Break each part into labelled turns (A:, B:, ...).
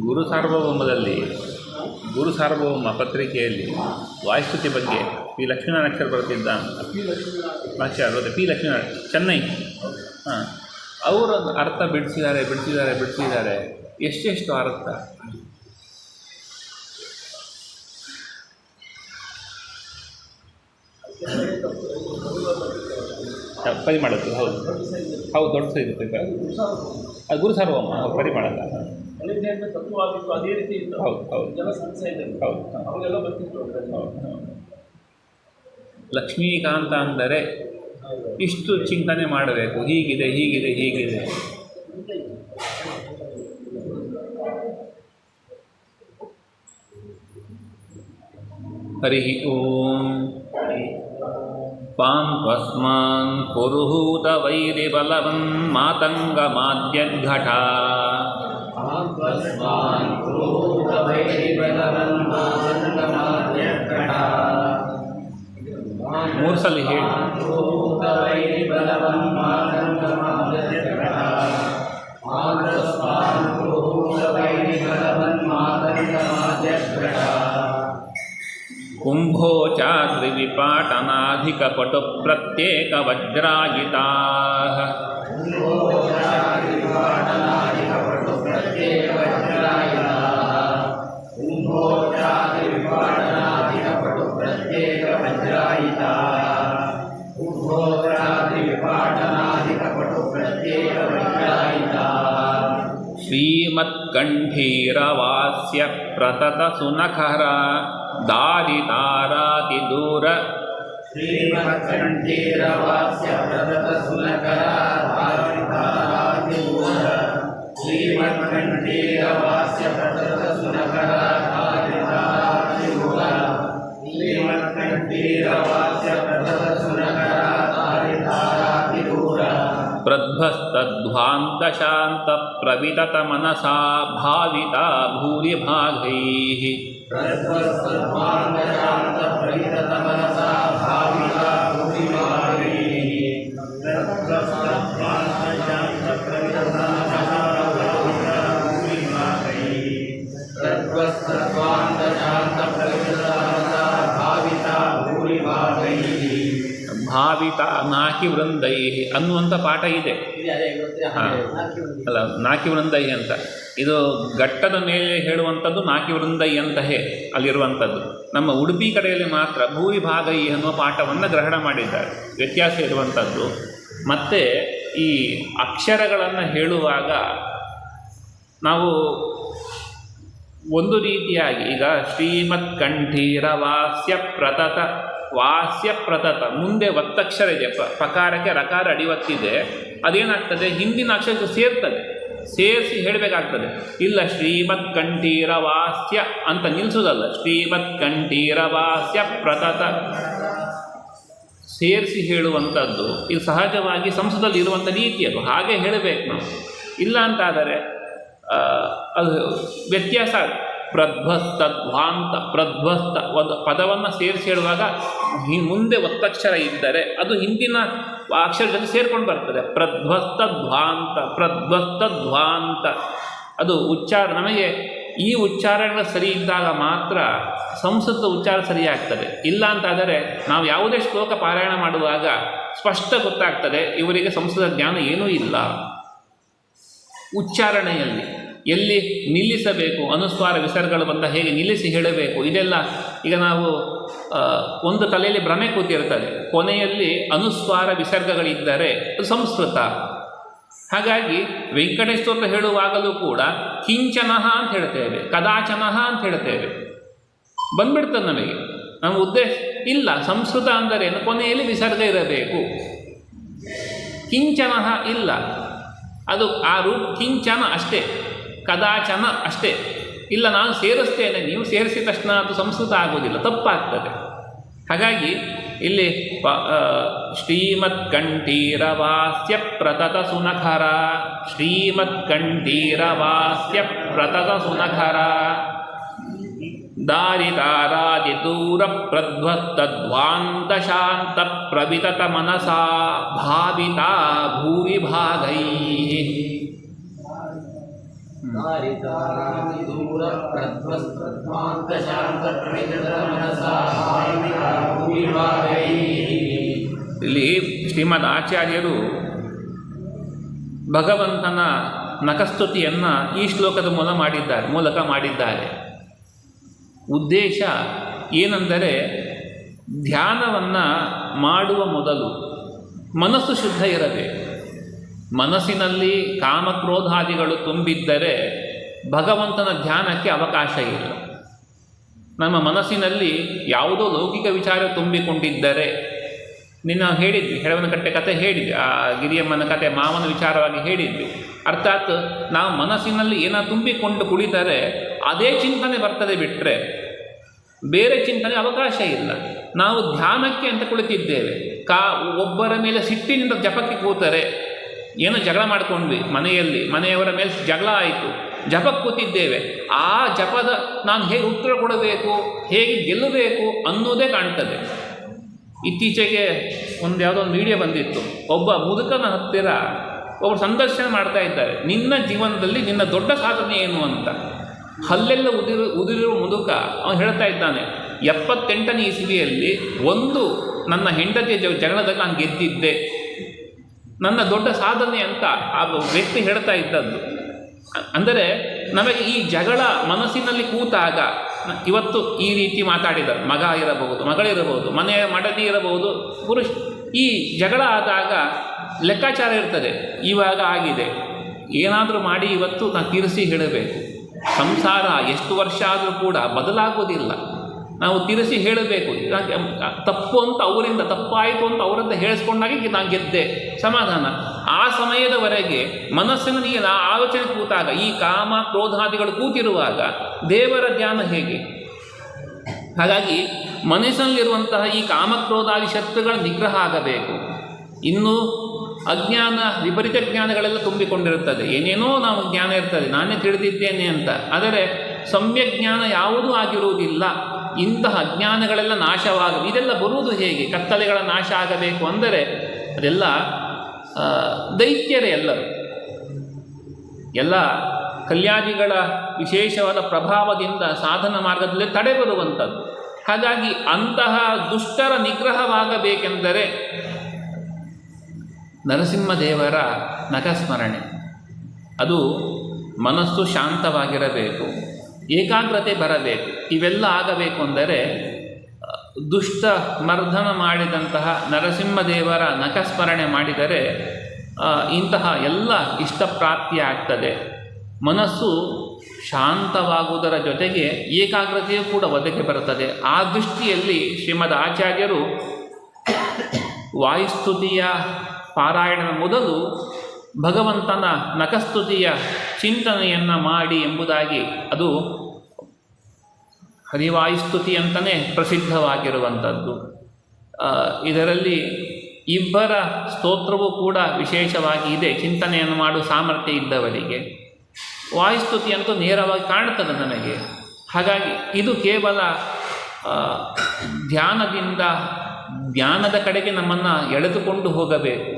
A: ಗುರು ಸಾರ್ವಭೌಮದಲ್ಲಿ ಗುರು ಸಾರ್ವಭೌಮ ಪತ್ರಿಕೆಯಲ್ಲಿ ವಾಯುಸ್ತುತಿ ಬಗ್ಗೆ ಪಿ ಲಕ್ಷ್ಮೀನಾರಾಯಣ ಬರೆದಿದ್ದ ಭಾಷೆ ಪಿ ಲಕ್ಷ್ಮೀನಾರಾಯಣ ಚೆನ್ನೈ ಹಾಂ ಅವರು ಅರ್ಥ ಬಿಡಿಸಿದ್ದಾರೆ ಎಷ್ಟೆಷ್ಟು ಅರ್ಥ ಪರಿಮಾಣದ್ದು ಹೌದು ದೊಡ್ಡ ಸೈಜ್ ಅದು ಗುರು ಸಾರ್ವಭೌಮ ಪರಿಮಾಣದ ಲಕ್ಷ್ಮೀಕಾಂತ ಅಂದರೆ ಇಷ್ಟು ಚಿಂತನೆ ಮಾಡಬೇಕು, ಹೀಗಿದೆ. ಹರಿ ಓಂ. ಪಾಂ ತಸ್ಮಾನ್ ಪುರುಹೂತ ವೈರಿಬಲವನ್ ಮಾತಂಗಮಾದ್ಯಘಟ ಮೂರು ಸಲ ಹೇಳಿ. ಕುಂಭೋಚಾದ್ರಿವಿಪಾಟನಾಧಿಕಪಟು ಪ್ರತ್ಯೇಕ ವಜ್ರಾಯಿತಾಃ ಶ್ರೀಮತ್ಕಂಠೀರವಾಸ್ಯ ಪ್ರತತ ಸುನಖರ ದಾರಿತಾರಾತಿದೂರ ಪ್ರಧ್ವಸ್ತಧ್ವಾಂತಶಾಂತ ಪ್ರವಿತತ ಮನಸಾ ಭಾವಿತಾ ಭೂರಿಭಾಗೈಃ ಭಾವಿತ ನಾಕಿ ವೃಂದೈ ಅನ್ನುವಂಥ ಪಾಠ ಇದೆ. ಅಲ್ಲ, ನಾಕಿ ವೃಂದೈ ಅಂತ ಇದು ಘಟ್ಟದ ಮೇಲೆ ಹೇಳುವಂಥದ್ದು ನಾಕಿ ವೃಂದೈ ಅಂತ ಅಲ್ಲಿರುವಂಥದ್ದು. ನಮ್ಮ ಉಡುಪಿ ಕಡೆಯಲ್ಲಿ ಮಾತ್ರ ಭೂರಿ ಭಾಗೈ ಅನ್ನುವ ಪಾಠವನ್ನು ಗ್ರಹಣ ಮಾಡಿದ್ದಾರೆ. ವ್ಯತ್ಯಾಸ ಇರುವಂಥದ್ದು. ಮತ್ತು ಈ ಅಕ್ಷರಗಳನ್ನು ಹೇಳುವಾಗ ನಾವು ಒಂದು ರೀತಿಯಾಗಿ ಈಗ ಶ್ರೀಮತ್ಕಂಠೀರ ವಾಸ್ಯ ಪ್ರತತ ಮುಂದೆ ಒತ್ತಕ್ಷರ ಇದೆ, ಪಕಾರಕ್ಕೆ ರಕಾರ ಅಡಿವತ್ತಿದೆ. ಅದೇನಾಗ್ತದೆ, ಹಿಂದಿನ ಅಕ್ಷರಕ್ಕೆ ಸೇರ್ತದೆ, ಸೇರಿಸಿ ಹೇಳಬೇಕಾಗ್ತದೆ. ಇಲ್ಲ ಶ್ರೀಮತ್ಕಂಠೀರ ವಾಸ್ಯ ಅಂತ ನಿಲ್ಲಿಸೋದಲ್ಲ, ಶ್ರೀಮತ್ಕಂಠೀರ ವಾಸ್ಯ ಪ್ರತತ ಸೇರಿಸಿ ಹೇಳುವಂಥದ್ದು. ಇದು ಸಹಜವಾಗಿ ಸಂಸ್ಕೃತದಲ್ಲಿ ಇರುವಂಥ ರೀತಿ, ಅದು ಹಾಗೆ ಹೇಳಬೇಕು ನಾವು. ಇಲ್ಲ ಅಂತಾದರೆ ಅದು ವ್ಯತ್ಯಾಸ. ಪ್ರಧ್ವಸ್ತ ಒಂದು ಪದವನ್ನು ಸೇರಿಸಿ ಹೇಳುವಾಗ ಮುಂದೆ ಒತ್ತಕ್ಷರ ಇದ್ದರೆ ಅದು ಹಿಂದಿನ ಅಕ್ಷರ ಜೊತೆ ಸೇರ್ಕೊಂಡು ಬರ್ತದೆ. ಪ್ರಧ್ವಸ್ತಧ್ವಾಂತ ಅದು ಉಚ್ಚಾರ. ನಮಗೆ ಈ ಉಚ್ಚಾರಣೆಗಳು ಸರಿ ಇದ್ದಾಗ ಮಾತ್ರ ಸಂಸ್ಕೃತ ಉಚ್ಚಾರ ಸರಿಯಾಗ್ತದೆ. ಇಲ್ಲ ಅಂತಾದರೆ ನಾವು ಯಾವುದೇ ಶ್ಲೋಕ ಪಾರಾಯಣ ಮಾಡುವಾಗ ಸ್ಪಷ್ಟ ಗೊತ್ತಾಗ್ತದೆ ಇವರಿಗೆ ಸಂಸ್ಕೃತ ಜ್ಞಾನ ಏನೂ ಇಲ್ಲ. ಉಚ್ಚಾರಣೆಯಲ್ಲಿ ಎಲ್ಲಿ ನಿಲ್ಲಿಸಬೇಕು, ಅನುಸ್ವಾರ ವಿಸರ್ಗಗಳು ಬಂದ ಹೇಗೆ ನಿಲ್ಲಿಸಿ ಹೇಳಬೇಕು, ಇದೆಲ್ಲ ಈಗ ನಾವು ಒಂದು ತಲೆಯಲ್ಲಿ ಭ್ರಮೆ ಕೂತಿರ್ತದೆ. ಕೊನೆಯಲ್ಲಿ ಅನುಸ್ವಾರ ವಿಸರ್ಗಗಳಿದ್ದರೆ ಅದು ಸಂಸ್ಕೃತ. ಹಾಗಾಗಿ ವೆಂಕಟೇಶ್ವರ ಹೇಳುವಾಗಲೂ ಕೂಡ ಕಿಂಚನಃ ಅಂತ ಹೇಳ್ತೇವೆ, ಕದಾಚನಃ ಅಂತ ಹೇಳ್ತೇವೆ. ಬಂದ್ಬಿಡ್ತದೆ ನಮಗೆ. ನಮ್ಮ ಉದ್ದೇಶ ಇಲ್ಲ, ಸಂಸ್ಕೃತ ಅಂದರೆ ಕೊನೆಯಲ್ಲಿ ವಿಸರ್ಗ ಇರಬೇಕು. ಕಿಂಚನಃ ಇಲ್ಲ, ಅದು ಆ ರೂಪ ಕಿಂಚನ ಅಷ್ಟೇ, ಕದಾಚನ ಅಷ್ಟೇ. ಇಲ್ಲ ನಾನು ಸೇರಿಸ್ತೇನೆ, ನೀವು ಸೇರಿಸಿದ ತಕ್ಷಣ ಅದು ಸಂಸ್ಕೃತ ಆಗೋದಿಲ್ಲ, ತಪ್ಪಾಗ್ತದೆ. ಹಾಗಾಗಿ ಇಲ್ಲಿ ಶ್ರೀಮತ್ಕಂಠೀರವಾಸ್ಯ ಪ್ರತತ ಸುನಖರ, ಶ್ರೀಮತ್ಕಂಠೀರವಾಸ್ಯ ಪ್ರತತ ಸುನಖರ ದಾರಿತಾರಾದಿದೂರ ಪ್ರಧ್ವಸ್ತಧ್ವಾಂತ ಶಾಂತ ಪ್ರವಿತತ ಮನಸಾ ಭಾವಿತಾ ಭೂರಿಭಾಗೈ. ಇಲ್ಲಿ ಶ್ರೀಮದ್ ಆಚಾರ್ಯರು ಭಗವಂತನ ನಖಸ್ತುತಿಯನ್ನು ಈ ಶ್ಲೋಕದ ಮೂಲಕ ಮಾಡಿದ್ದಾರೆ. ಉದ್ದೇಶ ಏನೆಂದರೆ, ಧ್ಯಾನವನ್ನು ಮಾಡುವ ಮೊದಲು ಮನಸ್ಸು ಶುದ್ಧ ಇರಬೇಕು. ಮನಸ್ಸಿನಲ್ಲಿ ಕಾಮಕ್ರೋಧಾದಿಗಳು ತುಂಬಿದ್ದರೆ ಭಗವಂತನ ಧ್ಯಾನಕ್ಕೆ ಅವಕಾಶ ಇಲ್ಲ. ನಮ್ಮ ಮನಸ್ಸಿನಲ್ಲಿ ಯಾವುದೋ ಲೌಕಿಕ ವಿಚಾರ ತುಂಬಿಕೊಂಡಿದ್ದರೆ, ನಿನ್ನ ಹೇಳಿದ್ವಿ, ಹೆಳವನ ಕತೆ ಹೇಳಿದ್ವಿ, ಆ ಗಿರಿಯಮ್ಮನ ಕತೆ ಮಾವನ ವಿಚಾರವಾಗಿ ಹೇಳಿದ್ವಿ. ಅರ್ಥಾತ್ ನಾವು ಮನಸ್ಸಿನಲ್ಲಿ ಏನೋ ತುಂಬಿಕೊಂಡು ಕುಳಿತರೆ ಅದೇ ಚಿಂತನೆ ಬರ್ತದೆ, ಬಿಟ್ಟರೆ ಬೇರೆ ಚಿಂತನೆ ಅವಕಾಶ ಇಲ್ಲ. ನಾವು ಧ್ಯಾನಕ್ಕೆ ಅಂತ ಕುಳಿತಿದ್ದೇವೆ, ಒಬ್ಬರ ಮೇಲೆ ಸಿಟ್ಟಿನಿಂದ ಜಪಕ್ಕೆ ಕೂತರೆ, ಏನೋ ಜಗಳ ಮಾಡ್ಕೊಂಡ್ವಿ ಮನೆಯವರ ಮೇಲೆ ಜಗಳ ಆಯಿತು, ಜಪಕ್ಕೆ ಕೂತಿದ್ದೇವೆ, ಆ ಜಪದ ನಾನು ಹೇಗೆ ಉತ್ತರ ಕೊಡಬೇಕು, ಹೇಗೆ ಗೆಲ್ಲಬೇಕು ಅನ್ನೋದೇ ಕಾಣ್ತದೆ. ಇತ್ತೀಚೆಗೆ ಯಾವುದೋ ಒಂದು ವಿಡಿಯೋ ಬಂದಿತ್ತು, ಒಬ್ಬ ಮುದುಕನ ಹತ್ತಿರ ಒಬ್ಬರು ಸಂದರ್ಶನ ಮಾಡ್ತಾ ಇದ್ದಾರೆ, ನಿನ್ನ ಜೀವನದಲ್ಲಿ ನಿನ್ನ ದೊಡ್ಡ ಸಾಧನೆ ಏನು ಅಂತ. ಹಲ್ಲೆಲ್ಲ ಉದುರಿರುವ ಮುದುಕ ಅವನು ಹೇಳ್ತಾ ಇದ್ದಾನೆ, 78ನೇ ಇಸವಿಯಲ್ಲಿ ನನ್ನ ಹೆಂಡತಿಯ ಜಗಳದಾಗ ನಾನು ಗೆದ್ದಿದ್ದೆ, ನನ್ನ ದೊಡ್ಡ ಸಾಧನೆ ಅಂತ ಆ ವ್ಯಕ್ತಿ ಹೇಳ್ತಾ ಇದ್ದದ್ದು. ಅಂದರೆ ನಮಗೆ ಈ ಜಗಳ ಮನಸ್ಸಿನಲ್ಲಿ ಕೂತಾಗ, ಇವತ್ತು ಈ ರೀತಿ ಮಾತಾಡಿದ ಮಗ ಇರಬಹುದು, ಮಗಳಿರಬಹುದು, ಮನೆಯ ಮಡದಿ ಇರಬಹುದು, ಪುರುಷ, ಈ ಜಗಳ ಆದಾಗ ಲೆಕ್ಕಾಚಾರ ಇರ್ತದೆ, ಇವಾಗ ಆಗಿದೆ, ಏನಾದರೂ ಮಾಡಿ ಇವತ್ತು ನಾನು ತೀರಿಸಿ ಹೇಳಬೇಕು. ಸಂಸಾರ ಎಷ್ಟು ವರ್ಷ ಆದರೂ ಕೂಡ ಬದಲಾಗೋದಿಲ್ಲ, ನಾವು ತೀರಿಸಿ ಹೇಳಬೇಕು. ತಪ್ಪು ಅಂತ ಅವರಿಂದ, ತಪ್ಪಾಯಿತು ಅಂತ ಅವರಿಂದ ಹೇಳಿಸ್ಕೊಂಡಾಗಿ ನಾನು ಗೆದ್ದೆ, ಸಮಾಧಾನ. ಆ ಸಮಯದವರೆಗೆ ಮನಸ್ಸಿನಲ್ಲಿ ಆಲೋಚನೆ ಕೂತಾಗ, ಈ ಕಾಮ ಕ್ರೋಧಾದಿಗಳು ಕೂತಿರುವಾಗ ದೇವರ ಧ್ಯಾನ ಹೇಗೆ? ಹಾಗಾಗಿ ಮನಸ್ಸಿನಲ್ಲಿರುವಂತಹ ಈ ಕಾಮಕ್ರೋಧಾದಿ ಶತ್ರುಗಳ ನಿಗ್ರಹ ಆಗಬೇಕು. ಇನ್ನು ಅಜ್ಞಾನ, ವಿಪರೀತ ಜ್ಞಾನಗಳೆಲ್ಲ ತುಂಬಿಕೊಂಡಿರುತ್ತದೆ, ಏನೇನೋ ನಾವು ಜ್ಞಾನ ಇರ್ತದೆ, ನಾನೇ ತಿಳಿದಿದ್ದೇನೆ ಅಂತ, ಆದರೆ ಸಮ್ಯಕ್ ಜ್ಞಾನ ಯಾವುದೂ ಆಗಿರುವುದಿಲ್ಲ. ಇಂತಹ ಅಜ್ಞಾನಗಳೆಲ್ಲ ನಾಶವಾಗಬೇಕು. ಇದೆಲ್ಲ ಬರುವುದು ಹೇಗೆ? ಕತ್ತಲೆಗಳ ನಾಶ ಆಗಬೇಕು ಅಂದರೆ ಅದೆಲ್ಲ ದೈತ್ಯರೇ, ಎಲ್ಲ ಕಲ್ಯಾಣಿಗಳ ವಿಶೇಷವಾದ ಪ್ರಭಾವದಿಂದ ಸಾಧನ ಮಾರ್ಗದಲ್ಲಿ ತಡೆ ಬರುವಂಥದ್ದು. ಹಾಗಾಗಿ ಅಂತಹ ದುಷ್ಟರ ನಿಗ್ರಹವಾಗಬೇಕೆಂದರೆ ನರಸಿಂಹದೇವರ ನಖಸ್ಮರಣೆ, ಅದು ಮನಸ್ಸು ಶಾಂತವಾಗಿರಬೇಕು, ಏಕಾಗ್ರತೆ ಬರಬೇಕು. ಇವೆಲ್ಲ ಆಗಬೇಕು ಅಂದರೆ ದುಷ್ಟ ಮರ್ದನ ಮಾಡಿದಂತಹ ನರಸಿಂಹದೇವರ ನಖಸ್ಮರಣೆ ಮಾಡಿದರೆ ಇಂತಹ ಎಲ್ಲ ಇಷ್ಟಪ್ರಾಪ್ತಿಯಾಗ್ತದೆ. ಮನಸ್ಸು ಶಾಂತವಾಗುವುದರ ಜೊತೆಗೆ ಏಕಾಗ್ರತೆಯೂ ಕೂಡ ಒದಗಿ ಬರುತ್ತದೆ. ಆ ದೃಷ್ಟಿಯಲ್ಲಿ ಶ್ರೀಮದ್ ಆಚಾರ್ಯರು ವಾಯುಸ್ತುತಿಯ ಪಾರಾಯಣದ ಮೊದಲು ಭಗವಂತನ ನಖಸ್ತುತಿಯ ಚಿಂತನೆಯನ್ನು ಮಾಡಿ ಎಂಬುದಾಗಿ, ಅದು ಹರಿವಾಯುಸ್ತುತಿ ಅಂತಲೇ ಪ್ರಸಿದ್ಧವಾಗಿರುವಂಥದ್ದು. ಇದರಲ್ಲಿ ಇಬ್ಬರ ಸ್ತೋತ್ರವೂ ಕೂಡ ವಿಶೇಷವಾಗಿ ಇದೆ, ಚಿಂತನೆಯನ್ನು ಮಾಡುವ ಸಾಮರ್ಥ್ಯ ಇದ್ದವರಿಗೆ. ವಾಯುಸ್ತುತಿ ಅಂತೂ ನೇರವಾಗಿ ಕಾಣುತ್ತದೆ ನನಗೆ. ಹಾಗಾಗಿ ಇದು ಕೇವಲ ಧ್ಯಾನದ ಕಡೆಗೆ ನಮ್ಮನ್ನು ಎಳೆದುಕೊಂಡು ಹೋಗಬೇಕು.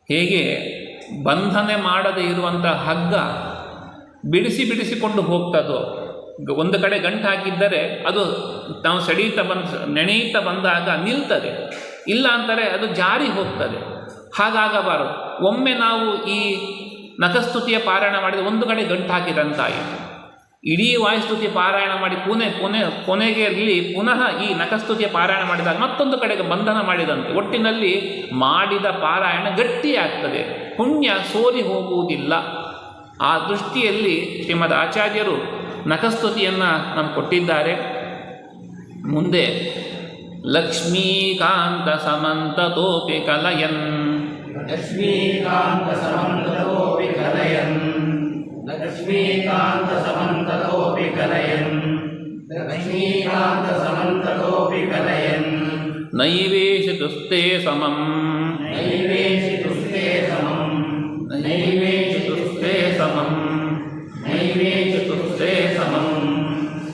A: ಹೇಗೆ ಬಂಧನೆ ಮಾಡದೇ ಇರುವಂಥ ಹಗ್ಗ ಬಿಡಿಸಿಕೊಂಡು ಹೋಗ್ತದೋ, ಒಂದು ಕಡೆ ಗಂಟು ಹಾಕಿದ್ದರೆ ಅದು ನಾವು ನೆನೆಯುತ್ತಾ ಬಂದಾಗ ನಿಲ್ತದೆ, ಇಲ್ಲ ಅಂತಾರೆ ಅದು ಜಾರಿ ಹೋಗ್ತದೆ. ಹಾಗಾಗಬಾರದು. ಒಮ್ಮೆ ನಾವು ಈ ನಖಸ್ತುತಿಯ ಪಾರಾಯಣ ಮಾಡಿದ ಒಂದು ಕಡೆ ಗಂಟು ಹಾಕಿದಂತಾಯಿತು, ಇಡೀ ವಾಯುಸ್ತುತಿಯ ಪಾರಾಯಣ ಮಾಡಿ ಕೊನೆಗೆ ಇಲ್ಲಿ ಪುನಃ ಈ ನಖಸ್ತುತಿಯ ಪಾರಾಯಣ ಮಾಡಿದಾಗ ಮತ್ತೊಂದು ಕಡೆಗೆ ಬಂಧನ ಮಾಡಿದಂತೆ. ಒಟ್ಟಿನಲ್ಲಿ ಮಾಡಿದ ಪಾರಾಯಣ ಗಟ್ಟಿಯಾಗ್ತದೆ, ಪುಣ್ಯ ಸೋರಿ ಹೋಗುವುದಿಲ್ಲ. ಆ ದೃಷ್ಟಿಯಲ್ಲಿ ಶ್ರೀಮದ್ ಆಚಾರ್ಯರು ನಖಸ್ತುತಿಯನ್ನು ನಮ್ಗೆ ಕೊಟ್ಟಿದ್ದಾರೆ. ಮುಂದೆ ಲಕ್ಷ್ಮೀಕಾಂತ ಸಮಂತತೋಪಿ ಕಲಯನ್,
B: ಲಕ್ಷ್ಮೀಕಾಂತ ಸಮಂತತೋಪಿ ಕಲಯನ್, ಲಕ್ಷ್ಮೀಕಾಂತ ಸಮಂತತೋಪಿ ಕಲಯನ್, ಲಕ್ಷ್ಮೀಕಾಂತ ಸಮಂತತೋಪಿ ಕಲಯನ್,
A: ನೈವೇಶಿತುಸ್ತೆ ಸಮಂ,
B: ನೈವೇಶಿತುಸ್ತೆ ಸಮಂ,
A: ನೈವೇಶಿತುಸ್ತೆ ಸಮಂ,
B: ನೈವೇಶಿತುಸ್ತೆ ಸಮಂ,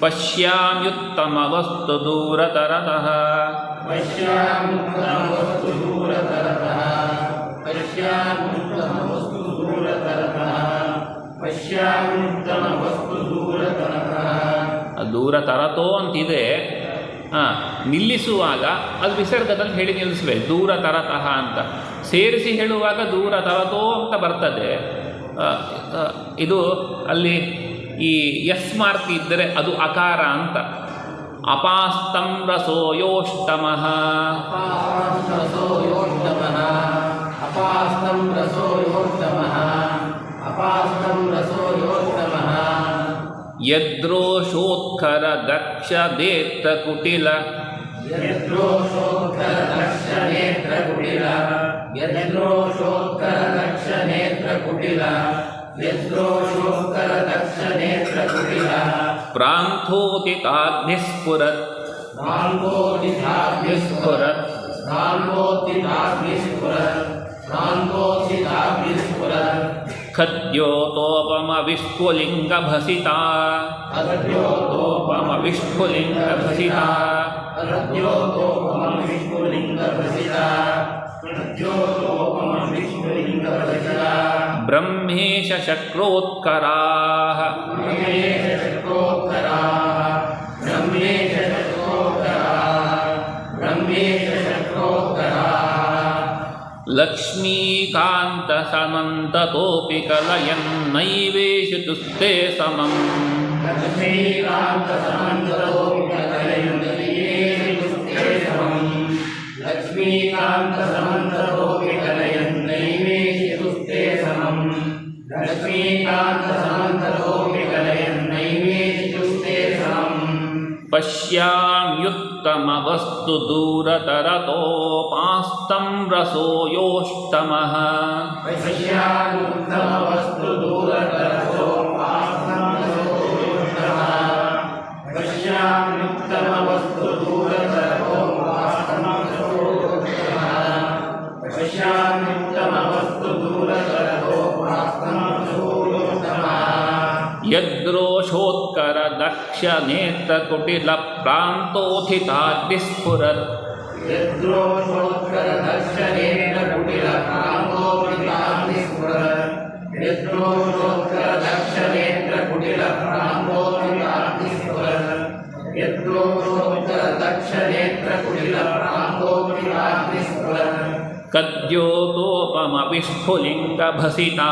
A: ಪಶ್ಯಾಮ್ಯುತ್ತಮ ವಸ್ತು ದೂರತರತಃ,
B: ಪಶ್ಯಾಮ್ಯುತ್ತಮ ವಸ್ತು ದೂರತರತಃ, ಪಶ್ಯಾಮ್ಯುತ್ತಮ ವಸ್ತು ದೂರತರತಃ, ಪಶ್ಯಾನುತ್ತಮ ವಸ್ತು ದೂರತನಃ.
A: ದೂರ ತರತೋ ಅಂತಿದೆ, ನಿಲ್ಲಿಸುವಾಗ ಅದು ವಿಸರ್ಗದಲ್ಲಿ ಹೇಳಿ ನಿಲ್ಲಿಸಬೇಕು, ದೂರ ತರತಃ ಅಂತ. ಸೇರಿಸಿ ಹೇಳುವಾಗ ದೂರ ತರತೋ ಅಂತ ಬರ್ತದೆ. ಇದು ಅಲ್ಲಿ ಈ ಎಸ್ ಮಾರ್ಕ್ ಇದ್ದರೆ ಅದು ಅಕಾರ ಅಂತ. ಅಪಾಸ್ತಂ ರಸೋ ಯೋಷ್ಟಮಃ,
B: ರಸೋ ಯೋಷ್ಟಮಃ, ಅಪಾಸ್ತಂ ರಸೋ ಯೋಷ್ಟಮಃ, ಅಪಾಸ್ತಂ ರಸೋ ಯೋಷ್ಟಮಃ.
A: ಯದ್ರೋಷೋತ್ಕರ ದಕ್ಷ ನೇತ್ರ ಕುಟಿಲ,
B: ಯದ್ರೋಷೋತ್ಕರ ದಕ್ಷ ನೇತ್ರ ಕುಟಿಲ, ಯದ್ರೋಷೋತ್ಕರ ದಕ್ಷ ನೇತ್ರ ಕುಟಿಲ, ಯದ್ರೋಷೋತ್ಕರ ದಕ್ಷ ನೇತ್ರ ಕುಟಿಲ.
A: ಪ್ರಾಂಥೋತಿತಾಗ್ನಿಸ್ಫುರತ್,
B: ಪ್ರಾಂತೋತಿತಾಗ್ನಿಸ್ಫುರತ್, ಪ್ರಾಂತೋತಿತಾಗ್ನಿಸ್ಫುರತ್, ಪ್ರಾಂತೋತಿತಾಗ್ನಿಸ್ಫುರತ್.
A: ಖದ್ಯೋತೋಪಮ ವಿಸ್ಫುಲಿಂಗ ಭಸಿತಾ,
B: ಅದ್ಯೋತೋಪಮ
A: ವಿಸ್ಫುಲಿಂಗ ಭಸಿತಾ.
B: ಅದ್ಯೋತೋಪಮ ವಿಷ್ಣುಲಿಂಗ ಪ್ರಸಿದ್ಧ, ಅದ್ಯೋತೋಪಮ ವಿಷ್ಣುಲಿಂಗ ಪ್ರಸಿದ್ಧ.
A: ಬ್ರಹ್ಮೇಶ ಶಕ್ರೋತ್ಕರಾಃ,
B: ಬ್ರಹ್ಮೇಶ ಶಕ್ರೋತ್ಕರಾಃ, ಬ್ರಹ್ಮೇಶ ಶಕ್ರೋತ್ಕರಾಃ, ಬ್ರಹ್ಮೇಶ ಶಕ್ರೋತ್ಕರಾಃ.
A: ಲಕ್ಷ್ಮೀಕಾಂತ ಸಮಂತತೋಪಿ ಕಲಯನ್ ನೈವೇಶಿತುಸ್ತೆ ಸಮಂ.
B: ಲಕ್ಷ್ಮೀಕಾಂತ ಸಮಂತತೋಪಿ ಕಲಯನ್ ನೈವೇಶಿತುಸ್ತೆ ಸಮಂ. ಲಕ್ಷ್ಮೀಕಾಂತ ಸಮಂತತೋಪಿ ಕಲಯನ್ ನೈವೇಶಿತುಸ್ತೆ ಸಮಂ. ಲಕ್ಷ್ಮೀಕಾಂತ ಸಮಂತತೋಪಿ ಕಲಯನ್ ನೈವೇಶಿತುಸ್ತೆ ಸಮಂ.
A: ಪಶ್ಯಾಮ್ಯುತ್ತಮ ವಸ್ತು ದೂರತರತೋಪಾಸ್ತಂ ರಸೋ ಯೋಷ್ಟಮಃ.
B: ಪಶ್ಯಾನುತ್ತಮ ವಸ್ತು ದೂರತರತೋ ಪಾಸ್ತಂ ರಸೋ ಯೋಷ್ಟಮಃ. ಪಶ್ಯಾನುತ್ತಮ ವಸ್ತು ದೂರತರತೋ ಪಾಸ್ತಂ ರಸೋ ಯೋಷ್ಟಮಃ. ಪಶ್ಯಾನುತ್ತಮ ವಸ್ತು ದೂರತರತೋ ಪಾಸ್ತಂ ರಸೋ ಯೋಷ್ಟಮಃ.
A: ಯದ್ರೋಷೋತ್ಕರ ದಕ್ಷ ನೇತ್ರ ಕುಟಿಲ ಪ್ರಾಂತೋಥಿತಾಗ್ನಿಸ್ಫುರತ್.
B: ಯದ್ರೋಷೋತ್ಕರ ದಕ್ಷ ನೇತ್ರ ಕುಟಿಲ ಪ್ರಾಂತೋಥಿತಾಗ್ನಿಸ್ಫುರತ್. ಯದ್ರೋಷೋತ್ಕರ ದಕ್ಷ ನೇತ್ರ ಕುಟಿಲ ಪ್ರಾಂತೋಥಿತಾಗ್ನಿಸ್ಫುರತ್. ಯದ್ರೋಷೋತ್ಕರ ದಕ್ಷ ನೇತ್ರ ಕುಟಿಲ ಪ್ರಾಂತೋಥಿತಾಗ್ನಿಸ್ಫುರತ್.
A: ಕದ್ಯೋತೋಪಮ ವಿಸ್ಫುಲಿಂಗ ಭಸಿತಾ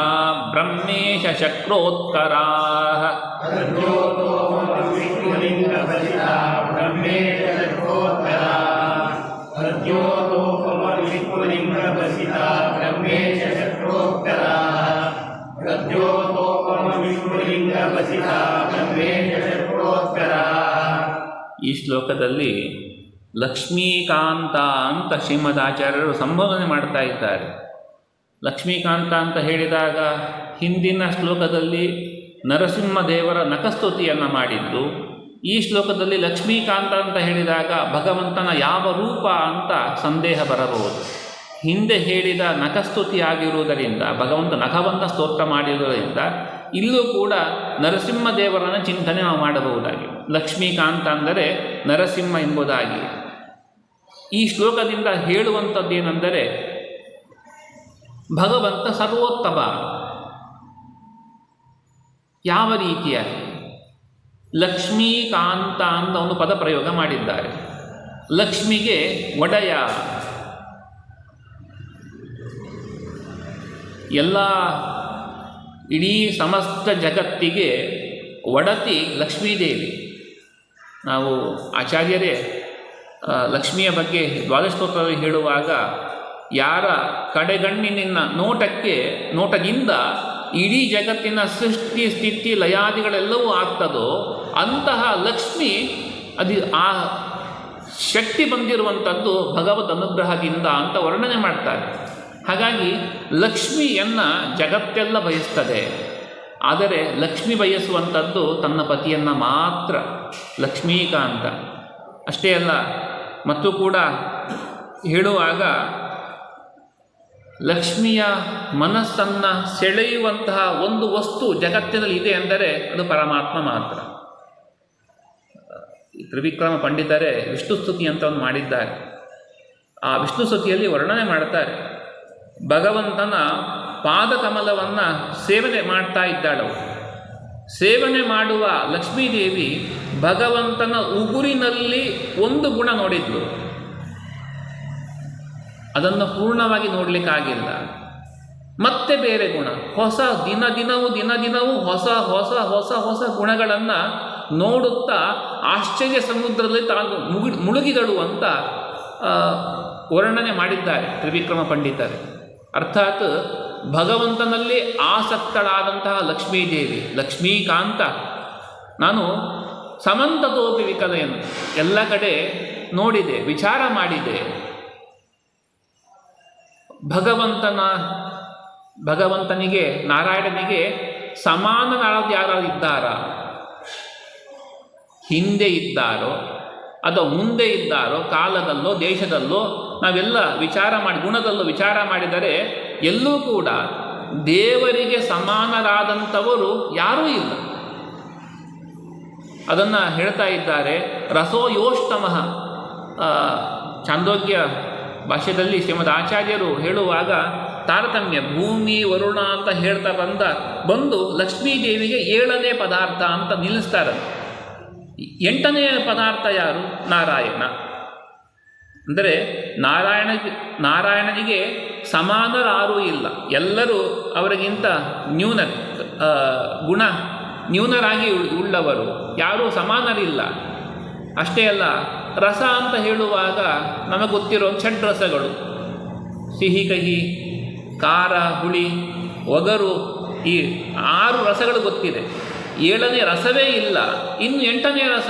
A: ಬ್ರಹ್ಮೇಶ ಶಕ್ರೋತ್ಕರಾಃ.
B: ಅದ್ಯೋತೋಪಮ ವಿಷ್ಣುಲಿಂಗ ಭಸಿತ ಬ್ರಹ್ಮೇಶ ಶಕ್ರೋತ್ಕರಾಃ. ಅದ್ಯೋತೋಪಮ ವಿಷ್ಣುಲಿಂಗ ಭಸಿತ ಬ್ರಹ್ಮೇಶ ಶಕ್ರೋತ್ಕರಾಃ. ಅದ್ಯೋತೋಪಮ ವಿಷ್ಣುಲಿಂಗ ಭಸಿತ ಬ್ರಹ್ಮೇಶ ಶಕ್ರೋತ್ಕರಾಃ.
A: ಈ ಶ್ಲೋಕದಲ್ಲಿ ಲಕ್ಷ್ಮೀಕಾಂತ ಅಂತ ಶ್ರೀಮದಾಚಾರ್ಯರು ಸಂಬೋಧನೆ ಮಾಡ್ತಾ ಇದ್ದಾರೆ. ಲಕ್ಷ್ಮೀಕಾಂತ ಅಂತ ಹೇಳಿದಾಗ ಹಿಂದಿನ ಶ್ಲೋಕದಲ್ಲಿ ನರಸಿಂಹದೇವರ ನಖಸ್ತುತಿಯನ್ನು ಮಾಡಿದ್ದು, ಈ ಶ್ಲೋಕದಲ್ಲಿ ಲಕ್ಷ್ಮೀಕಾಂತ ಅಂತ ಹೇಳಿದಾಗ ಭಗವಂತನ ಯಾವ ರೂಪ ಅಂತ ಸಂದೇಹ ಬರಬಹುದು. ಹಿಂದೆ ಹೇಳಿದ ನಖಸ್ತುತಿ ಆಗಿರುವುದರಿಂದ, ಭಗವಂತ ನಖವನ್ನು ಸ್ತೋತ್ರ ಮಾಡಿರುವುದರಿಂದ ಇಲ್ಲೂ ಕೂಡ ನರಸಿಂಹದೇವರನ್ನು ಚಿಂತನೆ ನಾವು ಮಾಡಬಹುದಾಗಿ. ಲಕ್ಷ್ಮೀಕಾಂತ ಅಂದರೆ ನರಸಿಂಹ ಎಂಬುದಾಗಿ. ಈ ಶ್ಲೋಕದಿಂದ ಹೇಳುವಂಥದ್ದೇನೆಂದರೆ ಭಗವಂತ ಸರ್ವೋತ್ತಮ. ಯಾವ ರೀತಿಯಾಗಿ? ಲಕ್ಷ್ಮೀಕಾಂತ ಅಂತ ಒಂದು ಪದ ಪ್ರಯೋಗ ಮಾಡಿದ್ದಾರೆ. ಲಕ್ಷ್ಮಿಗೆ ಒಡೆಯ, ಎಲ್ಲ ಇಡೀ ಸಮಸ್ತ ಜಗತ್ತಿಗೆ ಒಡತಿ ಲಕ್ಷ್ಮೀದೇವಿ. ನಾವು ಆಚಾರ್ಯರೇ ಲಕ್ಷ್ಮಿಯ ಬಗ್ಗೆ ದ್ವಾದಶಸ್ತೋತ್ರದಲ್ಲಿ ಹೇಳುವಾಗ, ಯಾರ ಕಡೆಗಣ್ಣಿನ ನೋಟದಿಂದ ಇಡೀ ಜಗತ್ತಿನ ಸೃಷ್ಟಿ ಸ್ಥಿತಿ ಲಯಾದಿಗಳೆಲ್ಲವೂ ಆಗ್ತದೋ ಅಂತಹ ಲಕ್ಷ್ಮಿ ಆ ಶಕ್ತಿ ಬಂದಿರುವಂಥದ್ದು ಭಗವದ್ ಅನುಗ್ರಹದಿಂದ ಅಂತ ವರ್ಣನೆ ಮಾಡ್ತಾರೆ. ಹಾಗಾಗಿ ಲಕ್ಷ್ಮಿಯನ್ನು ಜಗತ್ತೆಲ್ಲ ಬಯಸ್ತದೆ, ಆದರೆ ಲಕ್ಷ್ಮಿ ಬಯಸುವಂಥದ್ದು ತನ್ನ ಪತಿಯನ್ನು ಮಾತ್ರ. ಲಕ್ಷ್ಮೀಕಾಂತ ಅಷ್ಟೇ ಅಲ್ಲ, ಮತ್ತು ಕೂಡ ಹೇಳುವಾಗ ಲಕ್ಷ್ಮಿಯ ಮನಸ್ಸನ್ನು ಸೆಳೆಯುವಂತಹ ಒಂದು ವಸ್ತು ಜಗತ್ತಿನಲ್ಲಿ ಇದೆ ಅಂದರೆ ಅದು ಪರಮಾತ್ಮ ಮಾತ್ರ. ತ್ರಿವಿಕ್ರಮ ಪಂಡಿತರೇ ವಿಷ್ಣುಸ್ತುತಿ ಅಂತ ಒಂದು ಮಾಡಿದ್ದಾರೆ. ಆ ವಿಷ್ಣುಸ್ತುತಿಯಲ್ಲಿ ವರ್ಣನೆ ಮಾಡ್ತಾರೆ, ಭಗವಂತನ ಪಾದಕಮಲವನ್ನು ಸೇವನೆ ಮಾಡ್ತಾ ಇದ್ದಾಳವು. ಸೇವನೆ ಮಾಡುವ ಲಕ್ಷ್ಮೀದೇವಿ ಭಗವಂತನ ಉಗುರಿನಲ್ಲಿ ಒಂದು ಗುಣ ನೋಡಿದ್ಲು, ಅದನ್ನು ಪೂರ್ಣವಾಗಿ ನೋಡಲಿಕ್ಕಾಗಿಲ್ಲ. ಮತ್ತೆ ಬೇರೆ ಗುಣ, ದಿನದಿನವೂ ಹೊಸ ಹೊಸ ಹೊಸ ಹೊಸ ಗುಣಗಳನ್ನು ನೋಡುತ್ತಾ ಆಶ್ಚರ್ಯ ಸಮುದ್ರದಲ್ಲಿ ತಾನು ಮುಳುಗಿದಳು ಅಂತ ವರ್ಣನೆ ಮಾಡಿದ್ದಾರೆ ತ್ರಿವಿಕ್ರಮ ಪಂಡಿತರು. ಅರ್ಥಾತ್ ಭಗವಂತನಲ್ಲಿ ಆಸಕ್ತಳಾದಂತಹ ಲಕ್ಷ್ಮೀದೇವಿ, ಲಕ್ಷ್ಮೀಕಾಂತ, ನಾನು ಸಮಂತತೋಪಿ ವಿಕಲಯನ್, ಎಲ್ಲ ಕಡೆ ನೋಡಿದೆ, ವಿಚಾರ ಮಾಡಿದೆ. ಭಗವಂತನಿಗೆ, ನಾರಾಯಣನಿಗೆ ಸಮಾನರಾದ ಯಾರು ಇದ್ದಾರಾ? ಹಿಂದೆ ಇದ್ದಾರೋ ಅಥವಾ ಮುಂದೆ ಇದ್ದಾರೋ, ಕಾಲದಲ್ಲೋ ದೇಶದಲ್ಲೋ ನಾವೆಲ್ಲ ವಿಚಾರ ಮಾಡಿ, ಗುಣದಲ್ಲೋ ವಿಚಾರ ಮಾಡಿದರೆ ಎಲ್ಲೂ ಕೂಡ ದೇವರಿಗೆ ಸಮಾನರಾದಂಥವರು ಯಾರೂ ಇಲ್ಲ. ಅದನ್ನು ಹೇಳ್ತಾ ಇದ್ದಾರೆ ರಸೋ ಯೋಷ್ಟಮಃ. ಛಾಂದೋಗ್ಯ ಭಾಷ್ಯದಲ್ಲಿ ಶ್ರೀಮದ್ ಆಚಾರ್ಯರು ಹೇಳುವಾಗ ತಾರತಮ್ಯ ಭೂಮಿ ವರುಣ ಅಂತ ಹೇಳ್ತಾ ಬಂದು ಲಕ್ಷ್ಮೀದೇವಿಗೆ 7ನೇ ಪದಾರ್ಥ ಅಂತ ನಿಲ್ಲಿಸ್ತಾರೆ. 8ನೇ ಪದಾರ್ಥ ಯಾರು? ನಾರಾಯಣ. ಅಂದರೆ ನಾರಾಯಣನಿಗೆ ಸಮಾನರಾರೂ ಇಲ್ಲ, ಎಲ್ಲರೂ ಅವರಿಗಿಂತ ನ್ಯೂನರಾಗಿ ಉಳ್ಳವರು, ಯಾರೂ ಸಮಾನರಿಲ್ಲ. ಅಷ್ಟೇ ಅಲ್ಲ, ರಸ ಅಂತ ಹೇಳುವಾಗ ನಮಗೆ ಗೊತ್ತಿರೋ ಷಡ್ರಸಗಳು, ಸಿಹಿ ಕಹಿ ಖಾರ ಹುಳಿ ಒಗರು, ಈ 6 ರಸಗಳು ಗೊತ್ತಿದೆ. 7ನೇ ರಸವೇ ಇಲ್ಲ, ಇನ್ನು 8ನೇ ರಸ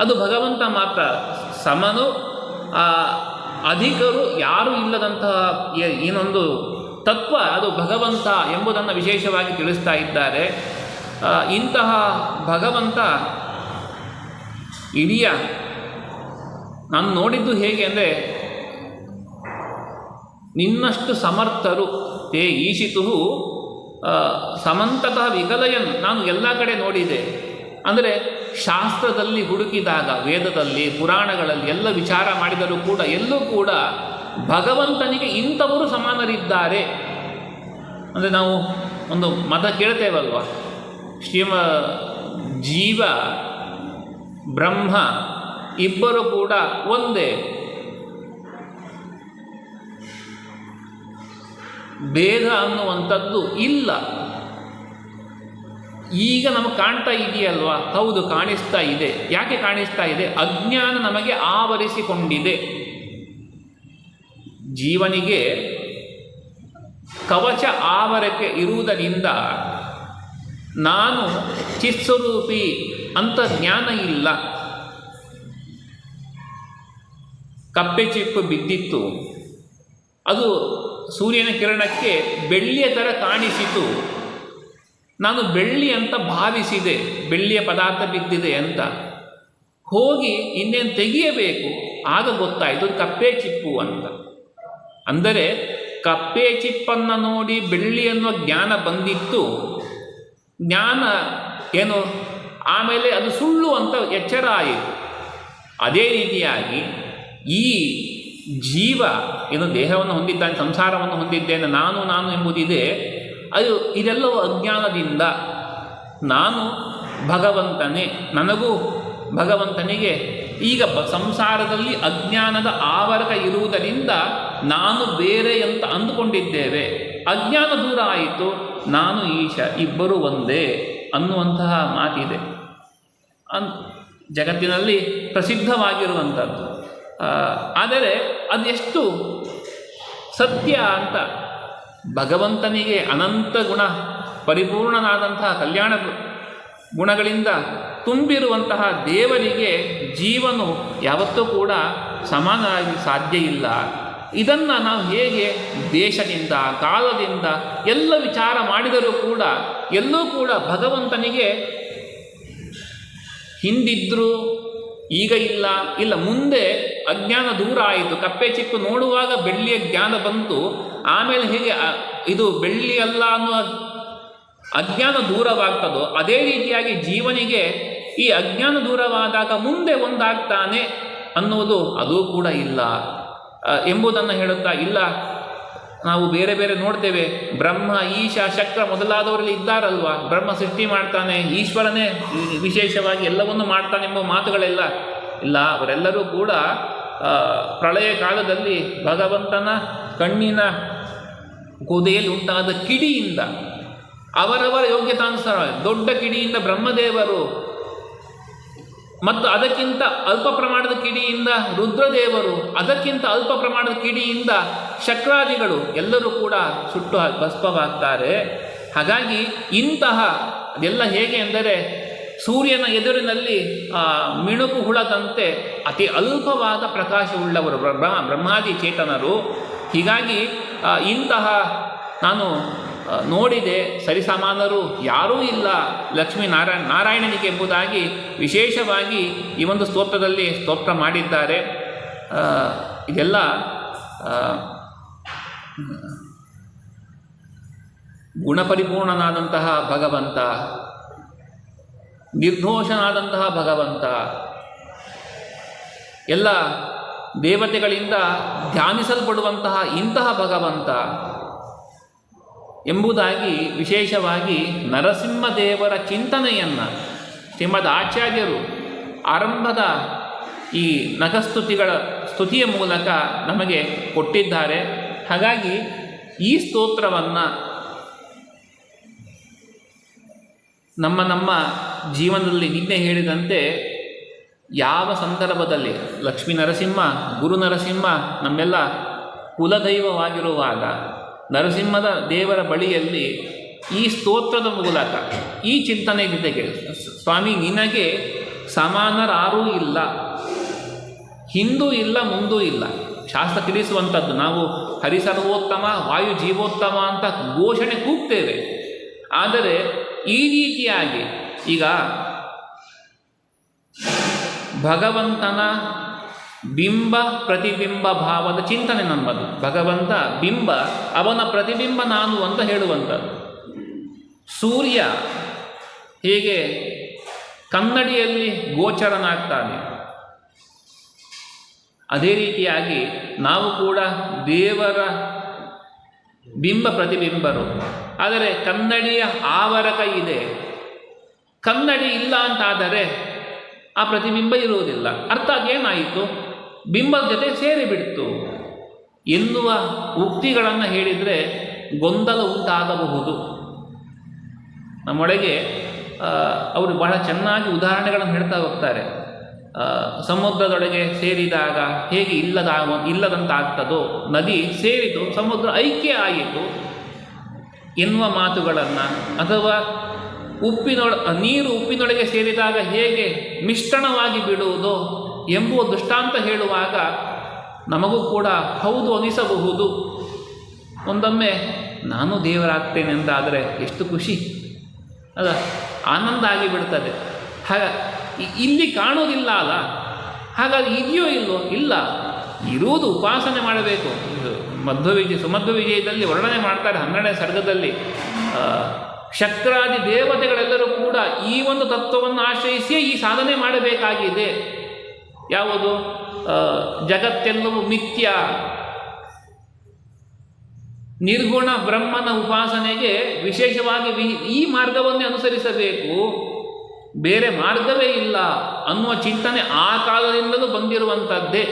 A: ಅದು ಭಗವಂತ ಮಾತ್ರ. ಸಮನು ಅಧಿಕರು ಯಾರೂ ಇಲ್ಲದಂತಹ ಏನೊಂದು ತತ್ವ ಅದು ಭಗವಂತ ಎಂಬುದನ್ನು ವಿಶೇಷವಾಗಿ ತಿಳಿಸ್ತಾ ಇದ್ದಾರೆ. ಇಂತಹ ಭಗವಂತ ಇಡೀ ನಾನು ನೋಡಿದ್ದು ಹೇಗೆ ಅಂದರೆ, ನಿನ್ನಷ್ಟು ಸಮರ್ಥರು ತೇ ಈಶಿತು ಸಮಂತತಃ ವಿಕಲಯನ್, ನಾನು ಎಲ್ಲ ಕಡೆ ನೋಡಿದೆ. ಅಂದರೆ ಶಾಸ್ತ್ರದಲ್ಲಿ ಹುಡುಕಿದಾಗ, ವೇದದಲ್ಲಿ ಪುರಾಣಗಳಲ್ಲಿ ಎಲ್ಲ ವಿಚಾರ ಮಾಡಿದರೂ ಕೂಡ ಎಲ್ಲೂ ಕೂಡ ಭಗವಂತನಿಗೆ ಇಂಥವರು ಸಮಾನರಿದ್ದಾರೆ. ಅಂದರೆ ನಾವು ಒಂದು ಮತ ಕೇಳ್ತೇವಲ್ವ, ಜೀವ ಬ್ರಹ್ಮ ಇಬ್ಬರು ಕೂಡ ಒಂದೇ, ಭೇದ ಅನ್ನುವಂಥದ್ದು ಇಲ್ಲ. ಈಗ ನಮಗೆ ಕಾಣ್ತಾ ಇದೆಯಲ್ವಾ? ಹೌದು, ಕಾಣಿಸ್ತಾ ಇದೆ. ಯಾಕೆ ಕಾಣಿಸ್ತಾ ಇದೆ? ಅಜ್ಞಾನ ನಮಗೆ ಆವರಿಸಿಕೊಂಡಿದೆ. ಜೀವನಿಗೆ ಕವಚ ಆವರಕ್ಕೆ ಇರುವುದರಿಂದ ನಾನು ಚಿತ್ಸ್ವರೂಪಿ ಅಂತ ಜ್ಞಾನ ಇಲ್ಲ. ಕಪ್ಪೆ ಚಿಪ್ಪು ಬಿದ್ದಿತ್ತು, ಅದು ಸೂರ್ಯನ ಕಿರಣಕ್ಕೆ ಬೆಳ್ಳಿಯ ಥರ ಕಾಣಿಸಿತು. ನಾನು ಬೆಳ್ಳಿ ಅಂತ ಭಾವಿಸಿದೆ, ಬೆಳ್ಳಿಯ ಪದಾರ್ಥ ಬಿದ್ದಿದೆ ಅಂತ. ಹೋಗಿ ಇನ್ನೇನು ತೆಗೆಯಬೇಕು, ಆಗ ಗೊತ್ತಾಯಿತು ಕಪ್ಪೆ ಚಿಪ್ಪು ಅಂತ. ಅಂದರೆ ಕಪ್ಪೆ ಚಿಪ್ಪನ್ನು ನೋಡಿ ಬೆಳ್ಳಿ ಅನ್ನುವ ಜ್ಞಾನ ಬಂದಿತ್ತು. ಜ್ಞಾನ ಏನು, ಆಮೇಲೆ ಅದು ಸುಳ್ಳು ಅಂತ ಎಚ್ಚರ ಆಯಿತು. ಅದೇ ರೀತಿಯಾಗಿ ಈ ಜೀವ ಏನು ದೇಹವನ್ನು ಹೊಂದಿದ್ದಾನೆ, ಸಂಸಾರವನ್ನು ಹೊಂದಿದ್ದೇನೆ, ನಾನು ಎಂಬುದಿದೆ, ಅದು ಇದೆಲ್ಲವೂ ಅಜ್ಞಾನದಿಂದ. ನಾನು ಭಗವಂತನೇ, ನನಗೂ ಭಗವಂತನಿಗೆ ಈಗ ಸಂಸಾರದಲ್ಲಿ ಅಜ್ಞಾನದ ಆವರಕ ಇರುವುದರಿಂದ ನಾನು ಬೇರೆ ಅಂತ ಅಂದುಕೊಂಡಿದ್ದೇವೆ. ಅಜ್ಞಾನ ದೂರ ಆಯಿತು, ನಾನು ಈಶ ಇಬ್ಬರು ಒಂದೇ ಅನ್ನುವಂತಹ ಮಾತಿದೆ. ಜಗತ್ತಿನಲ್ಲಿ ಪ್ರಸಿದ್ಧವಾಗಿರುವಂಥದ್ದು. ಆದರೆ ಅದೆಷ್ಟು ಸತ್ಯ ಅಂತ, ಭಗವಂತನಿಗೆ ಅನಂತ ಗುಣ ಪರಿಪೂರ್ಣನಾದಂತಹ ಕಲ್ಯಾಣ ಗುಣಗಳಿಂದ ತುಂಬಿರುವಂತಹ ದೇವರಿಗೆ ಜೀವನು ಯಾವತ್ತೂ ಕೂಡ ಸಮಾನವಾಗಿ ಸಾಧ್ಯ ಇಲ್ಲ. ಇದನ್ನು ನಾವು ಹೇಗೆ ದೇಶದಿಂದ ಕಾಲದಿಂದ ಎಲ್ಲ ವಿಚಾರ ಮಾಡಿದರೂ ಕೂಡ ಎಲ್ಲೂ ಕೂಡ ಭಗವಂತನಿಗೆ ಹಿಂದಿದ್ದರೂ ಈಗ ಇಲ್ಲ ಮುಂದೆ ಅಜ್ಞಾನ ದೂರ ಆಯಿತು. ಕಪ್ಪೆ ಚಿಪ್ಪು ನೋಡುವಾಗ ಬೆಳ್ಳಿಯ ಜ್ಞಾನ ಬಂತು, ಆಮೇಲೆ ಹೇಗೆ ಇದು ಬೆಳ್ಳಿ ಅಲ್ಲ ಅನ್ನುವ ಅಜ್ಞಾನ ದೂರವಾಗ್ತದೋ ಅದೇ ರೀತಿಯಾಗಿ ಜೀವನಿಗೆ ಈ ಅಜ್ಞಾನ ದೂರವಾದಾಗ ಮುಂದೆ ಒಂದಾಗ್ತಾನೆ ಅನ್ನುವುದು ಅದೂ ಕೂಡ ಇಲ್ಲ ಎಂಬುದನ್ನು ಹೇಳುತ್ತಾ, ಇಲ್ಲ ನಾವು ಬೇರೆ ಬೇರೆ ನೋಡ್ತೇವೆ. ಬ್ರಹ್ಮ, ಈಶ, ಶಕ್ರ ಮೊದಲಾದವರಲ್ಲಿ ಇದ್ದಾರಲ್ವ, ಬ್ರಹ್ಮ ಸೃಷ್ಟಿ ಮಾಡ್ತಾನೆ, ಈಶ್ವರನೇ ವಿಶೇಷವಾಗಿ ಎಲ್ಲವನ್ನು ಮಾಡ್ತಾನೆಂಬ ಮಾತುಗಳೆಲ್ಲ ಇಲ್ಲ. ಅವರೆಲ್ಲರೂ ಕೂಡ ಪ್ರಳಯ ಕಾಲದಲ್ಲಿ ಭಗವಂತನ ಕಣ್ಣಿನ ಗೋದೆಯಲ್ಲಿ ಉಂಟಾದ ಕಿಡಿಯಿಂದ ಅವರವರ ಯೋಗ್ಯತಾನುಸಾರ ದೊಡ್ಡ ಕಿಡಿಯಿಂದ ಬ್ರಹ್ಮದೇವರು ಮತ್ತು ಅದಕ್ಕಿಂತ ಅಲ್ಪ ಪ್ರಮಾಣದ ಕಿಡಿಯಿಂದ ರುದ್ರದೇವರು, ಅದಕ್ಕಿಂತ ಅಲ್ಪ ಪ್ರಮಾಣದ ಕಿಡಿಯಿಂದ ಶಕ್ರಾದಿಗಳು ಎಲ್ಲರೂ ಕೂಡ ಸುಟ್ಟು ಭಸ್ಮವಾಗ್ತಾರೆ. ಹಾಗಾಗಿ ಇಂತಹ ಅದೆಲ್ಲ ಹೇಗೆ ಎಂದರೆ ಸೂರ್ಯನ ಎದುರಿನಲ್ಲಿ ಮಿಣುಕು ಹುಳದಂತೆ ಅತಿ ಅಲ್ಪವಾದ ಪ್ರಕಾಶವುಳ್ಳವರು ಬ್ರಹ್ಮಾದಿ ಚೇತನರು. ಹೀಗಾಗಿ ಇಂತಹ ನಾನು ನೋಡಿದೆ, ಸರಿಸಮಾನರು ಯಾರೂ ಇಲ್ಲ ಲಕ್ಷ್ಮೀ ನಾರಾಯಣನಿಗೆ ಎಂಬುದಾಗಿ ವಿಶೇಷವಾಗಿ ಈ ಒಂದು ಸ್ತೋತ್ರದಲ್ಲಿ ಸ್ತೋತ್ರ ಮಾಡಿದ್ದಾರೆ. ಇದೆಲ್ಲ ಗುಣಪರಿಪೂರ್ಣನಾದಂತಹ ಭಗವಂತ, ನಿರ್ದೋಷನಾದಂತಹ ಭಗವಂತ, ಎಲ್ಲ ದೇವತೆಗಳಿಂದ ಧ್ಯಾನಿಸಲ್ಪಡುವಂತಹ ಇಂತಹ ಭಗವಂತ ಎಂಬುದಾಗಿ ವಿಶೇಷವಾಗಿ ನರಸಿಂಹದೇವರ ಚಿಂತನೆಯನ್ನು ಶ್ರೀಮದ್ ಆಚಾರ್ಯರು ಆರಂಭದ ಈ ನಖಸ್ತುತಿಗಳ ಸ್ತುತಿಯ ಮೂಲಕ ನಮಗೆ ಕೊಟ್ಟಿದ್ದಾರೆ. ಹಾಗಾಗಿ ಈ ಸ್ತೋತ್ರವನ್ನು ನಮ್ಮ ಜೀವನದಲ್ಲಿ ನಿನ್ನೆ ಹೇಳಿದಂತೆ ಯಾವ ಸಂದರ್ಭದಲ್ಲಿ ಲಕ್ಷ್ಮೀ ನರಸಿಂಹ, ಗುರು ನರಸಿಂಹ ನಮ್ಮೆಲ್ಲ ಕುಲದೈವವಾಗಿರುವಾಗ ನರಸಿಂಹದ ದೇವರ ಬಳಿಯಲ್ಲಿ ಈ ಸ್ತೋತ್ರದ ಮೂಲಕ ಈ ಚಿಂತನೆ ಜೊತೆಗೆ, ಸ್ವಾಮಿ ನಿನಗೆ ಸಮಾನರಾರೂ ಇಲ್ಲ, ಹಿಂದೂ ಇಲ್ಲ ಮುಂದೂ ಇಲ್ಲ, ಶಾಸ್ತ್ರ ತಿಳಿಸುವಂಥದ್ದು. ನಾವು ಹರಿಸರ್ವೋತ್ತಮ, ವಾಯು ಜೀವೋತ್ತಮ ಅಂತ ಘೋಷಣೆ ಕೂಗ್ತೇವೆ. ಆದರೆ ಈ ರೀತಿಯಾಗಿ ಈಗ ಭಗವಂತನ ಬಿಂಬ ಪ್ರತಿಬಿಂಬ ಭಾವದ ಚಿಂತನೆ ನಮ್ಮದು. ಭಗವಂತ ಬಿಂಬ, ಅವನ ಪ್ರತಿಬಿಂಬ ನಾನು ಅಂತ ಹೇಳುವಂಥದ್ದು. ಸೂರ್ಯ ಹೇಗೆ ಕನ್ನಡಿಯಲ್ಲಿ ಗೋಚರನಾಗ್ತಾನೆ, ಅದೇ ರೀತಿಯಾಗಿ ನಾವು ಕೂಡ ದೇವರ ಬಿಂಬ ಪ್ರತಿಬಿಂಬರು. ಆದರೆ ಕನ್ನಡಿಯ ಆವರಕ ಇದೆ, ಕನ್ನಡಿ ಇಲ್ಲ ಅಂತಾದರೆ ಆ ಪ್ರತಿಬಿಂಬ ಇರುವುದಿಲ್ಲ. ಅರ್ಥಾತ್ ಏನಾಯಿತು, ಬಿಂಬದ ಜೊತೆ ಸೇರಿಬಿಡ್ತು ಎನ್ನುವ ಉಕ್ತಿಗಳನ್ನು ಹೇಳಿದರೆ ಗೊಂದಲ ಉಂಟಾಗಬಹುದು. ನಮ್ಮೊಳಗೆ ಅವರು ಬಹಳ ಚೆನ್ನಾಗಿ ಉದಾಹರಣೆಗಳನ್ನು ಹೇಳ್ತಾ ಹೋಗ್ತಾರೆ. ಸಮುದ್ರದೊಳಗೆ ಸೇರಿದಾಗ ಹೇಗೆ ಇಲ್ಲದಂತಾಗ್ತದೋ, ನದಿ ಸೇರಿತು ಸಮುದ್ರ ಐಕ್ಯ ಆಯಿತು ಎನ್ನುವ ಮಾತುಗಳನ್ನು, ಅಥವಾ ನೀರು ಉಪ್ಪಿನೊಳಗೆ ಸೇರಿದಾಗ ಹೇಗೆ ಮಿಶ್ರಣವಾಗಿ ಬಿಡುವುದು ಎಂಬುವ ದೃಷ್ಟಾಂತ ಹೇಳುವಾಗ ನಮಗೂ ಕೂಡ ಹೌದು ಅನಿಸಬಹುದು. ಒಂದೊಮ್ಮೆ ನಾನು ದೇವರಾಗ್ತೇನೆ ಎಂದಾದರೆ ಎಷ್ಟು ಖುಷಿ, ಅಲ್ಲ, ಆನಂದ ಆಗಿಬಿಡ್ತದೆ. ಇಲ್ಲಿ ಕಾಣೋದಿಲ್ಲ ಅಲ್ಲ, ಹಾಗಾಗಿ ಇದೆಯೋ ಇಲ್ಲೋ, ಇಲ್ಲ, ಇರುವುದು ಉಪಾಸನೆ ಮಾಡಬೇಕು. ಸುಮಧ್ವ ವಿಜಯದಲ್ಲಿ ವರ್ಣನೆ ಮಾಡ್ತಾರೆ 12ನೇ ಸರ್ಗದಲ್ಲಿ. ಶಕ್ರಾದಿ ದೇವತೆಗಳೆಲ್ಲರೂ ಕೂಡ ಈ ಒಂದು ತತ್ವವನ್ನು ಆಶ್ರಯಿಸಿಯೇ ಈ ಸಾಧನೆ ಮಾಡಬೇಕಾಗಿದೆ. ಯಾವುದು? ಜಗತ್ತೆಲ್ಲವೂ ಮಿಥ್ಯ, ನಿರ್ಗುಣ ಬ್ರಹ್ಮನ ಉಪಾಸನೆಗೆ ವಿಶೇಷವಾಗಿ ಈ ಮಾರ್ಗವನ್ನೇ ಅನುಸರಿಸಬೇಕು, ಬೇರೆ ಮಾರ್ಗವೇ ಇಲ್ಲ ಅನ್ನುವ ಚಿಂತನೆ ಆ ಕಾಲದಿಂದಲೂ ಬಂದಿರುವಂಥದ್ದೇ.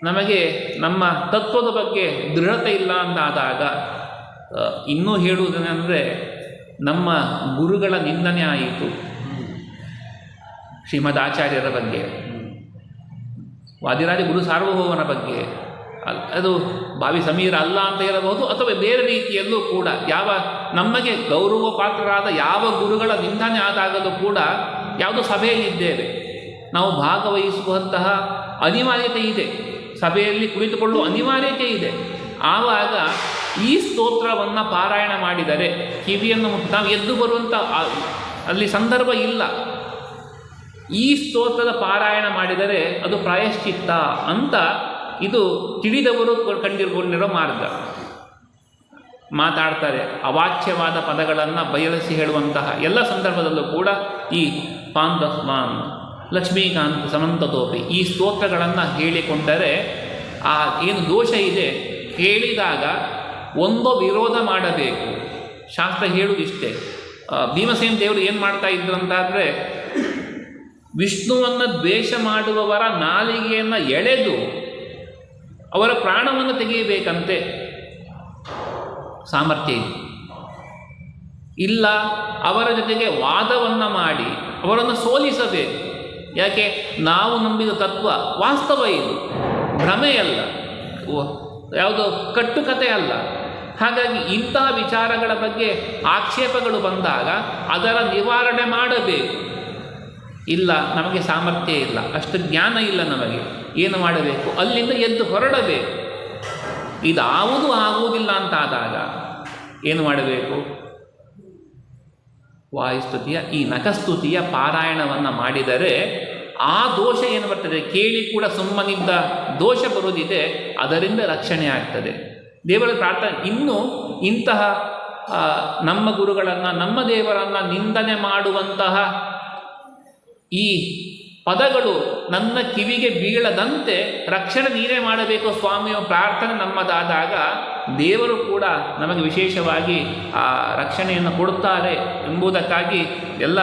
A: ನಮಗೆ ನಮ್ಮ ತತ್ವದ ಬಗ್ಗೆ ದೃಢತೆ ಇಲ್ಲ ಅಂತಾದಾಗ ಇನ್ನೂ ಹೇಳುವುದೇನೆಂದರೆ, ನಮ್ಮ ಗುರುಗಳ ನಿಂದನೆ ಆಯಿತು. ಶ್ರೀಮದ್ ಆಚಾರ್ಯರ ಬಗ್ಗೆ, ವಾದಿರಾಜ ಗುರು ಸಾರ್ವಭೌಮನ ಬಗ್ಗೆ, ಅದು ಭಾವಿ ಸಮೀರ ಅಲ್ಲ ಅಂತ ಇರಬಹುದು, ಅಥವಾ ಬೇರೆ ರೀತಿಯಲ್ಲೂ ಕೂಡ ನಮಗೆ ಗೌರವ ಪಾತ್ರರಾದ ಯಾವ ಗುರುಗಳ ನಿಂದನೆ ಆದಾಗಲೂ ಕೂಡ ಯಾವುದೋ ಸಭೆಯಲ್ಲಿದ್ದೇವೆ, ನಾವು ಭಾಗವಹಿಸುವಂತಹ ಅನಿವಾರ್ಯತೆ ಇದೆ, ಸಭೆಯಲ್ಲಿ ಕುಳಿತುಕೊಳ್ಳುವ ಅನಿವಾರ್ಯತೆ ಇದೆ. ಆವಾಗ ಈ ಸ್ತೋತ್ರವನ್ನು ಪಾರಾಯಣ ಮಾಡಿದರೆ ಕಿವಿಯನ್ನು ನಾವು ಎದ್ದು ಬರುವಂಥ ಅಲ್ಲಿ ಸಂದರ್ಭ ಇಲ್ಲ. ಈ ಸ್ತೋತ್ರದ ಪಾರಾಯಣ ಮಾಡಿದರೆ ಅದು ಪ್ರಾಯಶ್ಚಿತ್ತ ಅಂತ ಇದು ತಿಳಿದವರು ಕಂಡುಕೊಂಡಿರೋ ಮಾರ್ಗ. ಮಾತಾಡ್ತಾರೆ, ಅವಾಚ್ಯವಾದ ಪದಗಳನ್ನು ಬಯಲಿಸಿ ಹೇಳುವಂತಹ ಎಲ್ಲ ಸಂದರ್ಭದಲ್ಲೂ ಕೂಡ ಈ ಪಾಂದಸ್ಮಾನ್ ಲಕ್ಷ್ಮೀಕಾಂತ್ ಸಮಂತತೋಪಿ ಈ ಸ್ತೋತ್ರಗಳನ್ನು ಹೇಳಿಕೊಂಡರೆ ಆ ಏನು ದೋಷ ಇದೆ ಹೇಳಿದಾಗ ಒಂದು ವಿರೋಧ ಮಾಡಬೇಕು. ಶಾಸ್ತ್ರ ಹೇಳುವುದಿಷ್ಟೇ. ಭೀಮಸೇನ ದೇವರು ಏನು ಮಾಡ್ತಾ ಇದ್ರು ಅಂತಾದರೆ, ವಿಷ್ಣುವನ್ನು ದ್ವೇಷ ಮಾಡುವವರ ನಾಲಿಗೆಯನ್ನು ಎಳೆದು ಅವರ ಪ್ರಾಣವನ್ನು ತೆಗೆಯಬೇಕಂತೆ ಸಾಮರ್ಥ್ಯ ಇದೆ. ಇಲ್ಲ ಅವರ ಜೊತೆಗೆ ವಾದವನ್ನು ಮಾಡಿ ಅವರನ್ನು ಸೋಲಿಸಬೇಕು. ಯಾಕೆ? ನಾವು ನಂಬಿದ ತತ್ವ ವಾಸ್ತವ, ಇದು ಭ್ರಮೆಯಲ್ಲ, ಯಾವುದೋ ಕಟ್ಟುಕತೆ ಅಲ್ಲ. ಹಾಗಾಗಿ ಇಂತಹ ವಿಚಾರಗಳ ಬಗ್ಗೆ ಆಕ್ಷೇಪಗಳು ಬಂದಾಗ ಅದರ ನಿವಾರಣೆ ಮಾಡಬೇಕು. ಇಲ್ಲ, ನಮಗೆ ಸಾಮರ್ಥ್ಯ ಇಲ್ಲ, ಅಷ್ಟು ಜ್ಞಾನ ಇಲ್ಲ ನಮಗೆ, ಏನು ಮಾಡಬೇಕು? ಅಲ್ಲಿಂದ ಎದ್ದು ಹೊರಡಬೇಕು. ಇದಾವುದು ಆಗುವುದಿಲ್ಲ ಅಂತಾದಾಗ ಏನು ಮಾಡಬೇಕು? ವಾಯುಸ್ತುತಿಯ ಈ ನಖಸ್ತುತಿಯ ಪಾರಾಯಣವನ್ನು ಮಾಡಿದರೆ ಆ ದೋಷ ಏನು ಬರ್ತದೆ, ಕೇಳಿ ಕೂಡ ಸುಮ್ಮನಿದ್ದ ದೋಷ ಬರುವುದಿದೆ, ಅದರಿಂದ ರಕ್ಷಣೆ ಆಗ್ತದೆ. ದೇವರ ಪ್ರಾರ್ಥನೆ. ಇನ್ನು ಇಂತಹ ನಮ್ಮ ಗುರುಗಳನ್ನು, ನಮ್ಮ ದೇವರನ್ನು ನಿಂದನೆ ಮಾಡುವಂತಹ ಈ ಪದಗಳು ನನ್ನ ಕಿವಿಗೆ ಬೀಳದಂತೆ ರಕ್ಷಣೆ ನೀನೇ ಮಾಡಬೇಕು ಸ್ವಾಮಿಯ ಪ್ರಾರ್ಥನೆ ನಮ್ಮದಾದಾಗ ದೇವರು ಕೂಡ ನಮಗೆ ವಿಶೇಷವಾಗಿ ಆ ರಕ್ಷಣೆಯನ್ನು ಕೊಡುತ್ತಾರೆ ಎಂಬುದಕ್ಕಾಗಿ ಎಲ್ಲ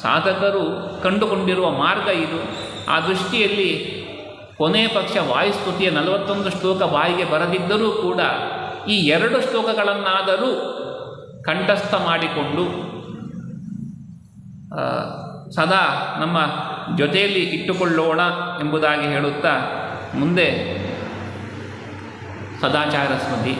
A: ಸಾಧಕರು ಕಂಡುಕೊಂಡಿರುವ ಮಾರ್ಗ ಇದು. ಆ ದೃಷ್ಟಿಯಲ್ಲಿ ಕೊನೆಯ ಪಕ್ಷ ವಾಯುಸ್ತುತಿಯ 41 ಶ್ಲೋಕ ಬಾಯಿಗೆ ಬರದಿದ್ದರೂ ಕೂಡ ಈ 2 ಶ್ಲೋಕಗಳನ್ನಾದರೂ ಕಂಠಸ್ಥ ಮಾಡಿಕೊಂಡು ಸದಾ ನಮ್ಮ ಜೊತೆಯಲ್ಲಿ ಇಟ್ಟುಕೊಳ್ಳೋಣ ಎಂಬುದಾಗಿ ಹೇಳುತ್ತಾ ಮುಂದೆ ಸದಾಚಾರ ಸ್ಮೃತಿ